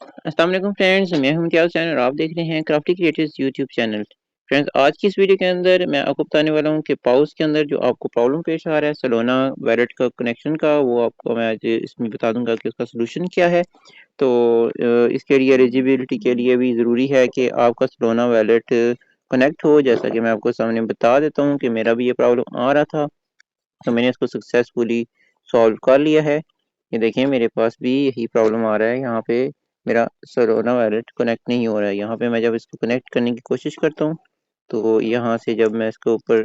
अस्सलाम वालेकुम फ्रेंड्स, मैं हूं इम्तियाज़ हुसैन और आप देख रहे हैं crafty creators YouTube channel. Friends, आज की इस वीडियो के अंदर मैं आपको बताने वाला हूं कि पाउच के अंदर जो आपको प्रॉब्लम पेश आ रहा है सोलोना वॉलेट का कनेक्शन का, वो आपको मैं आज इसमें बता दूंगा कि उसका सोल्यूशन क्या है। तो इसके लिए एलिजिबिलिटी के लिए भी ज़रूरी है कि आपका सोलोना वॉलेट कनेक्ट हो, जैसा कि मैं आपको सामने बता देता हूँ कि मेरा भी ये प्रॉब्लम आ रहा था। तो मैंने इसको सक्सेसफुली सॉल्व कर लिया है। ये देखिए मेरे पास भी यही प्रॉब्लम आ रहा है, यहाँ पे मेरा सोलोना वॉलेट कनेक्ट नहीं हो रहा है। यहाँ पे मैं जब इसको कनेक्ट करने की कोशिश करता हूँ तो यहाँ से जब मैं इसके ऊपर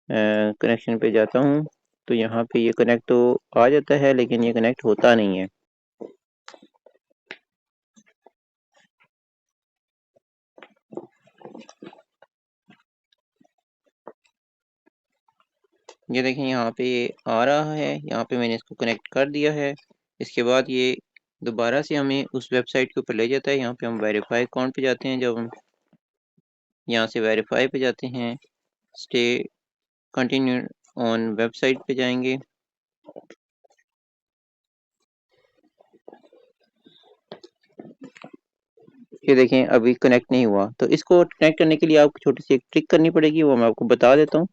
कनेक्शन पे जाता हूँ तो यहाँ पे ये कनेक्ट तो आ जाता है, लेकिन ये कनेक्ट होता नहीं है। ये देखें यहाँ पे ये आ रहा है, यहाँ पे मैंने इसको कनेक्ट कर दिया है। इसके बाद ये दोबारा से हमें उस वेबसाइट के ऊपर ले जाता है। यहाँ पे हम वेरीफाई अकाउंट पे जाते हैं। जब हम यहाँ से वेरीफाई पे जाते हैं, स्टे कंटिन्यू ऑन वेबसाइट पे जाएंगे। ये देखें अभी कनेक्ट नहीं हुआ। तो इसको कनेक्ट करने के लिए आपको छोटी सी एक ट्रिक करनी पड़ेगी, वो मैं आपको बता देता हूँ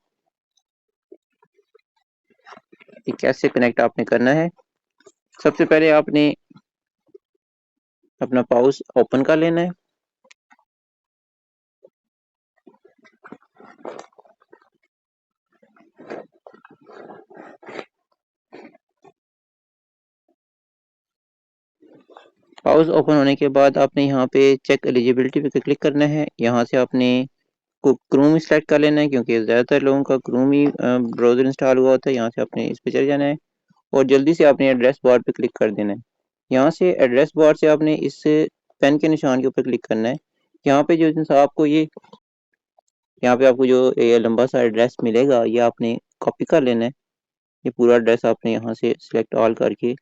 कि कैसे कनेक्ट आपने करना है। सबसे पहले आपने अपना पाउच ओपन कर लेना है। पाउच ओपन होने के बाद आपने यहाँ पे चेक एलिजिबिलिटी पे क्लिक करना है। यहाँ से आपने क्रोम सेलेक्ट कर लेना है, क्योंकि ज़्यादातर लोगों का क्रोम ही ब्राउज़र इंस्टॉल हुआ होता है। यहाँ से आपने इस पे चले जाना है और जल्दी से आपने एड्रेस बार पे क्लिक कर देना है। यहाँ से एड्रेस बार से आपने इस पेन के निशान के ऊपर क्लिक करना है। यहाँ पे जो आपको ये यहाँ पे आपको जो ये लंबा सा एड्रेस मिलेगा, ये आपने कॉपी कर लेना है। ये पूरा एड्रेस आपने यहाँ से सिलेक्ट ऑल करके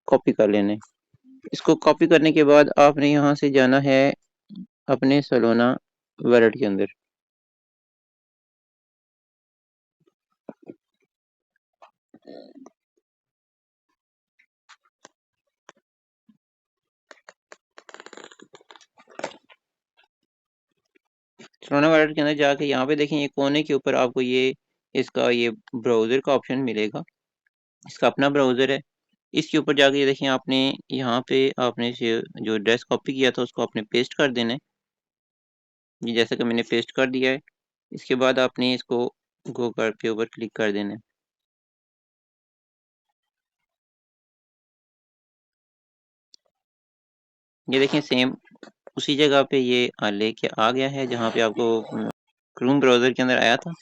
कॉपी कर लेना है। इसको कॉपी करने के बाद आपने यहाँ से जाना है अपने सोलोना वॉलेट के अंदर। सोलोना वॉलेट के अंदर जाके यहाँ पे देखें, ये कोने के ऊपर आपको ये इसका ये ब्राउज़र का ऑप्शन मिलेगा। इसका अपना ब्राउज़र है। इसके ऊपर जाके ये देखें, आपने यहाँ पे आपने जो एड्रेस कॉपी किया था उसको आपने पेस्ट कर देना है। ये जैसा कि मैंने पेस्ट कर दिया है। इसके बाद आपने इसको गो करके ऊपर क्लिक कर देना है। ये देखें सेम उसी जगह पे ये लेके आ गया है जहाँ पे आपको क्रोम ब्राउज़र के अंदर आया था।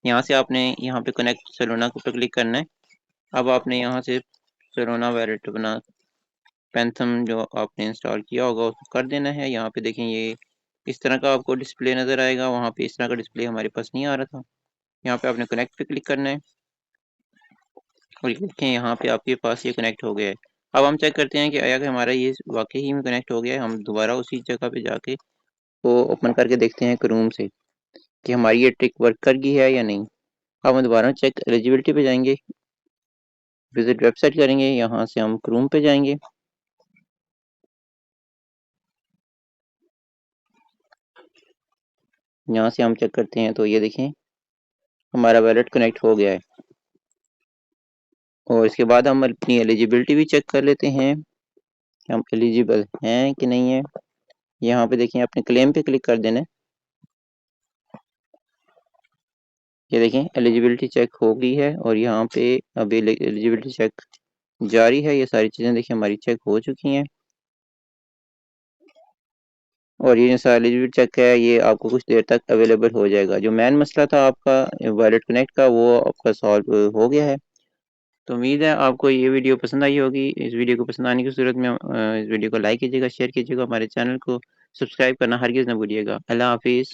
यहाँ से आपने यहाँ पे कनेक्ट सोलोना के ऊपर क्लिक करना है। अब आपने यहाँ से सोलोना वॉलेट अपना पैंथम जो आपने इंस्टॉल किया होगा उसको कर देना है। यहाँ पे देखें ये इस तरह का आपको डिस्प्ले नज़र आएगा, वहाँ पे इस तरह का डिस्प्ले हमारे पास नहीं आ रहा था। यहाँ पे आपने कनेक्ट पे क्लिक करना है और ये देखें यहाँ पे आपके पास ये कनेक्ट हो गया है। अब हम चेक करते हैं कि आया कि हमारा ये वाकई ही में कनेक्ट हो गया है। हम दोबारा उसी जगह पे जाके वो ओपन करके देखते हैं क्रोम से कि हमारी ये ट्रिक वर्क कर गई है या नहीं। अब हम दोबारा चेक एलिजिबिलिटी पे जाएंगे, विजिट वेबसाइट करेंगे। यहाँ से हम क्रोम पे जाएंगे। यहाँ से हम चेक करते हैं तो ये देखें हमारा वॉलेट कनेक्ट हो गया है। और इसके बाद हम अपनी एलिजिबिलिटी भी चेक कर लेते हैं कि हम एलिजिबल हैं कि नहीं है। यहाँ पे देखें अपने क्लेम पे क्लिक कर देना है। ये देखें एलिजिबिलिटी चेक हो गई है और यहाँ पे अभी एलिजिबिलिटी चेक जारी है। ये सारी चीज़ें देखिए हमारी चेक हो चुकी हैं और ये सारा एलिजिबिलिटी चेक है, ये आपको कुछ देर तक अवेलेबल हो जाएगा। जो मेन मसला था आपका वॉलेट कनेक्ट का, वो आपका सॉल्व हो गया है। तो उम्मीद है आपको ये वीडियो पसंद आई होगी। इस वीडियो को पसंद आने की सूरत में इस वीडियो को लाइक कीजिएगा, शेयर कीजिएगा, हमारे चैनल को सब्सक्राइब करना हरगिज़ ना भूलिएगा। अल्लाह हाफिज़।